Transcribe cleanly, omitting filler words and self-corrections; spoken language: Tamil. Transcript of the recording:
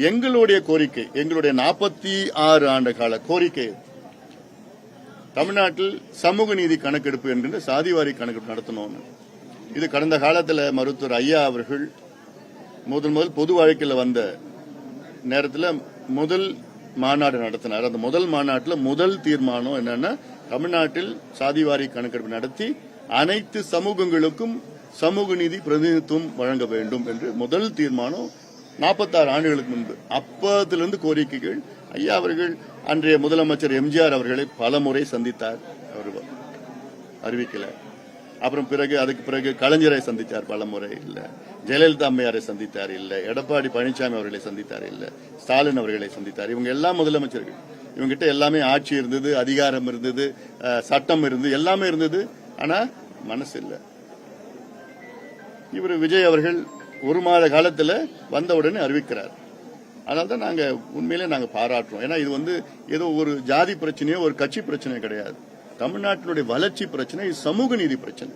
எங்களுடைய கோரிக்கை, எங்களுடைய 46 ஆண்டு கால கோரிக்கை, தமிழ்நாட்டில் சமூக நீதி கணக்கெடுப்பு என்கின்ற சாதிவாரி கணக்கெடுப்பு நடத்தணும். இது கடந்த காலத்தில் மருத்துவர் ஐயா அவர்கள் முதல் பொது வாழ்க்கையில் வந்த நேரத்தில் முதல் மாநாடு நடத்தினார். அந்த முதல் மாநாட்டில் முதல் தீர்மானம் என்னன்னா, தமிழ்நாட்டில் சாதிவாரி கணக்கெடுப்பு நடத்தி அனைத்து சமூகங்களுக்கும் சமூக நீதி பிரதிநிதித்துவம் வழங்க வேண்டும் என்று முதல் தீர்மானம் 46 ஆண்டுகளுக்கு முன்பு. அப்பதிலிருந்து கோரிக்கைகள். ஐயா அவர்கள் அன்றைய முதலமைச்சர் எம்ஜிஆர் அவர்களை பல முறை சந்தித்தார், அவர் அறிவிக்கல. அப்புறம் அதுக்கு பிறகு கலைஞரை சந்தித்தார் பல முறை, இல்ல. ஜெயலலிதா அம்மையாரை சந்தித்தார், இல்ல. எடப்பாடி பழனிசாமி அவர்களை சந்தித்தார், இல்ல. ஸ்டாலின் அவர்களை சந்தித்தார். இவங்க எல்லாம் முதலமைச்சர்கள். இவங்ககிட்ட எல்லாமே ஆட்சி இருந்தது, அதிகாரம் இருந்தது, சட்டம் இருந்தது, எல்லாமே இருந்தது. ஆனா மனசு இல்ல. இவர் விஜய் அவர்கள் ஒரு மாத காலத்தில் வந்தவுடனே அறிவிக்கிறார். அதனால்தான் நாங்க உண்மையிலே நாங்க பாராட்டுறோம். ஏன்னா இது ஏதோ ஒரு ஜாதி பிரச்சனையோ ஒரு கட்சி பிரச்சனையோ கிடையாது. தமிழ்நாட்டினுடைய வளர்ச்சி பிரச்சனை, சமூக நீதி பிரச்சனை.